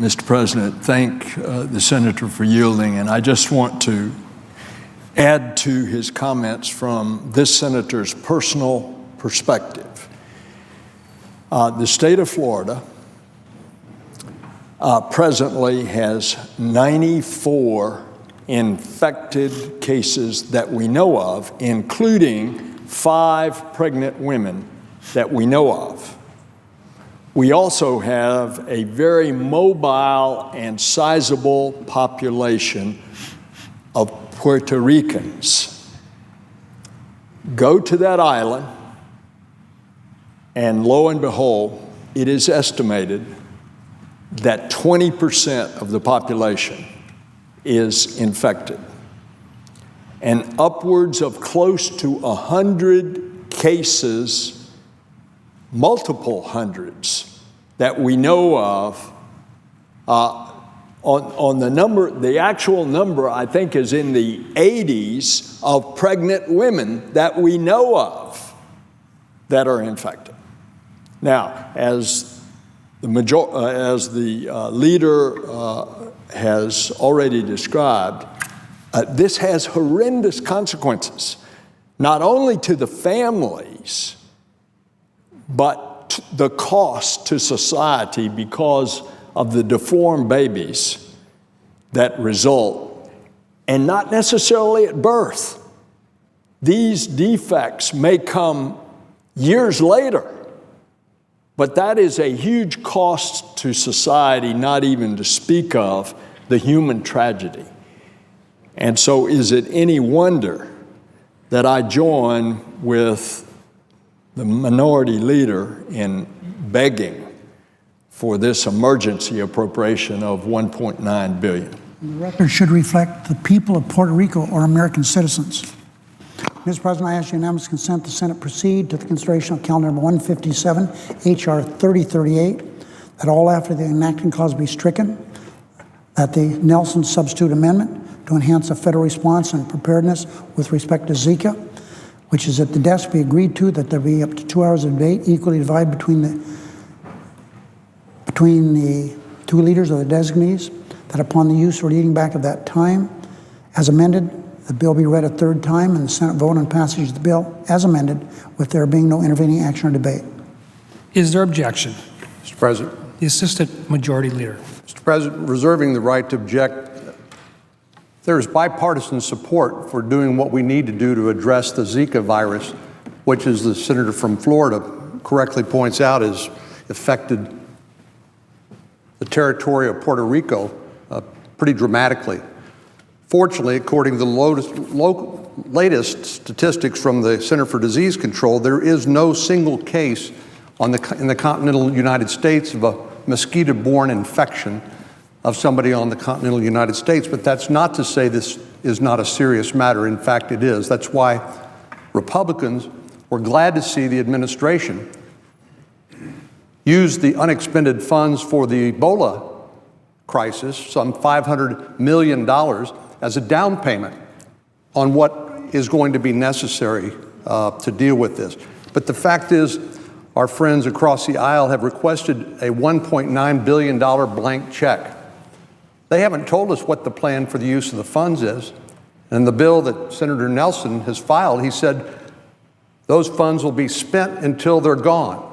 Mr. President, thank the senator for yielding, and I just want to add to his comments from this senator's personal perspective. The state of Florida presently has 94 infected cases that we know of, including 5 pregnant women that we know of. We also have a very mobile and sizable population of Puerto Ricans. Go to that island, and lo and behold, it is estimated that 20% of the population is infected. And upwards of close to 100 cases, multiple hundreds, that we know of. On the number, the actual number, I think, is in the 80s of pregnant women that we know of that are infected. Now, as the leader has already described, this has horrendous consequences, not only to the families, but the cost to society because of the deformed babies that result, and not necessarily at birth. These defects may come years later, but that is a huge cost to society, not even to speak of the human tragedy. And so is it any wonder that I join with the minority leader in begging for this emergency appropriation of $1.9 billion. The record should reflect the people of Puerto Rico are American citizens. Mr. President, I ask unanimous consent the Senate proceed to the consideration of calendar number 157, H.R. 3038, that all after the enacting clause be stricken, that the Nelson substitute amendment to enhance the federal response and preparedness with respect to Zika, which is at the desk, be agreed to, that there be up to 2 hours of debate equally divided between the two leaders of the designees, that upon the use or reading back of that time, as amended, the bill be read a third time and the Senate vote on passage of the bill as amended, with there being no intervening action or debate. Is there objection? Mr. President. The Assistant Majority Leader. Mr. President, reserving the right to object, there is bipartisan support for doing what we need to do to address the Zika virus, which, as the senator from Florida correctly points out, has affected the territory of Puerto Rico pretty dramatically. Fortunately, according to the latest statistics from the Center for Disease Control, there is no single case in the continental United States of a mosquito-borne infection of somebody on the continental United States. But that's not to say this is not a serious matter. In fact, it is. That's why Republicans were glad to see the administration use the unexpended funds for the Ebola crisis, some $500 million, as a down payment on what is going to be necessary to deal with this. But the fact is, our friends across the aisle have requested a $1.9 billion blank check. They haven't told us what the plan for the use of the funds is. And the bill that Senator Nelson has filed, he said those funds will be spent until they're gone.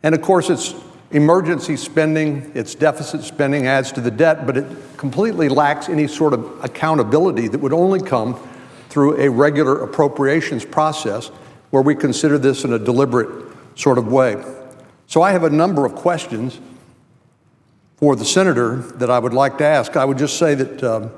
And of course, it's emergency spending, it's deficit spending, adds to the debt, but it completely lacks any sort of accountability that would only come through a regular appropriations process where we consider this in a deliberate sort of way. So I have a number of questions for the senator that I would like to ask. I would just say that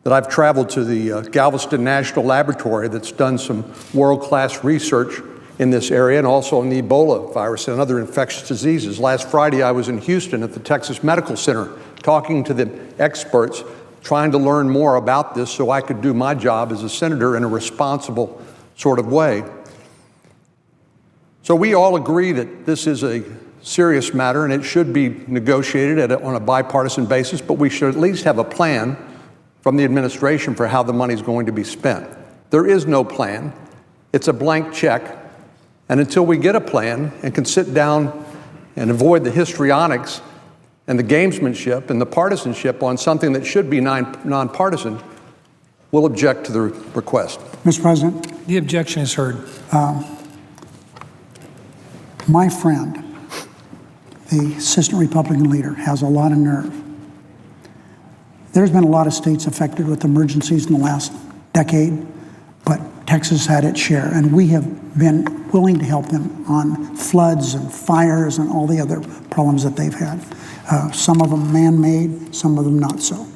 I've traveled to the Galveston National Laboratory that's done some world-class research in this area, and also on the Ebola virus and other infectious diseases. Last Friday, I was in Houston at the Texas Medical Center talking to the experts, trying to learn more about this so I could do my job as a senator in a responsible sort of way. So we all agree that this is a serious matter and it should be negotiated on a bipartisan basis, but we should at least have a plan from the administration for how the money is going to be spent. There is no plan. It's a blank check. And until we get a plan and can sit down and avoid the histrionics and the gamesmanship and the partisanship on something that should be nonpartisan, will object to the request. Mr. President, The objection is heard. my friend, the assistant Republican leader, has a lot of nerve. There's been a lot of states affected with emergencies in the last decade, but Texas had its share, and we have been willing to help them on floods and fires and all the other problems that they've had. Some of them man-made, some of them not so.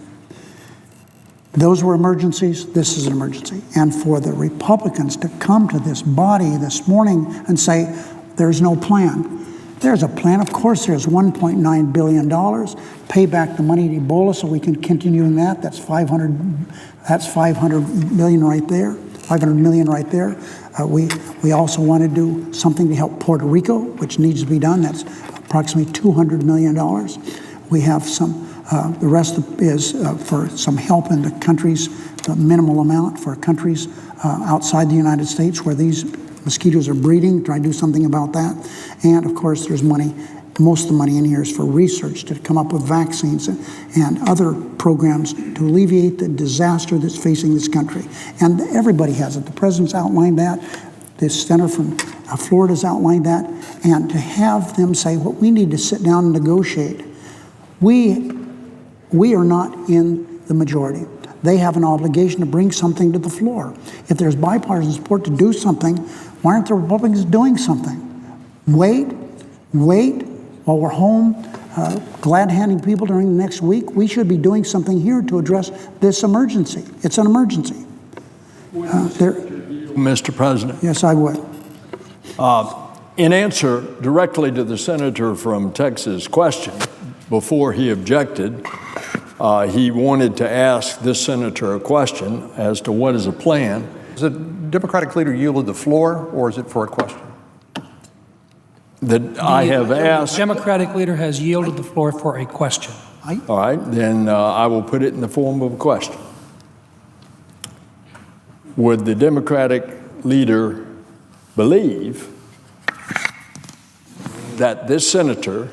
Those were emergencies. This is an emergency. And for the Republicans to come to this body this morning and say, there's no plan. There's a plan. Of course, there's $1.9 billion. Pay back the money to Ebola so we can continue in that. That's 500 million right there. 500 million right there. We also want to do something to help Puerto Rico, which needs to be done. That's approximately $200 million. We have some, the rest is for some help in the countries, the minimal amount for countries outside the United States where these mosquitoes are breeding, try to do something about that. And of course, there's money, most of the money in here is for research to come up with vaccines and other programs to alleviate the disaster that's facing this country. And everybody has it. The president's outlined that. The senator from Florida's outlined that. And to have them say, what we need to sit down and negotiate. We are not in the majority. They have an obligation to bring something to the floor. If there's bipartisan support to do something, why aren't the Republicans doing something? Wait while we're home, glad handing people during the next week. We should be doing something here to address this emergency. It's an emergency. Mr. President. Yes, I would. In answer directly to the senator from Texas' question, before he objected, he wanted to ask this senator a question as to what is a plan. Has the Democratic leader yielded the floor, or is it for a question? That I have asked. The Democratic leader has yielded the floor for a question. All right, then I will put it in the form of a question. Would the Democratic leader believe that this senator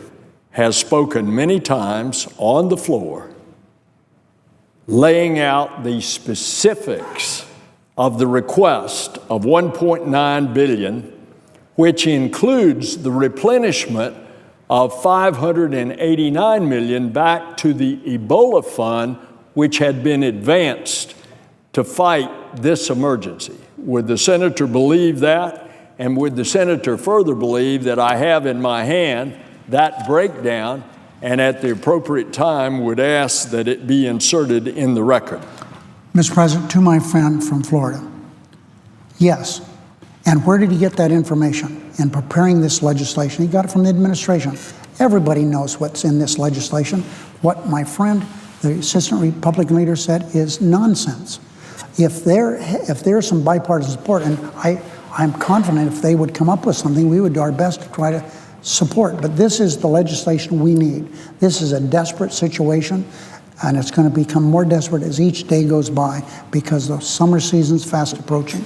has spoken many times on the floor, laying out the specifics of the request of $1.9 billion, which includes the replenishment of $589 million back to the Ebola fund, which had been advanced to fight this emergency? Would the senator believe that? And would the senator further believe that I have in my hand that breakdown, and at the appropriate time would ask that it be inserted in the record? Mr. President, to my friend from Florida, yes. And where did he get that information? In preparing this legislation, he got it from the administration. Everybody knows what's in this legislation. What my friend, the assistant Republican leader, said is nonsense. If there's some bipartisan support, and I'm confident if they would come up with something, we would do our best to try to support. But this is the legislation we need. This is a desperate situation, and it's going to become more desperate as each day goes by because the summer season's fast approaching.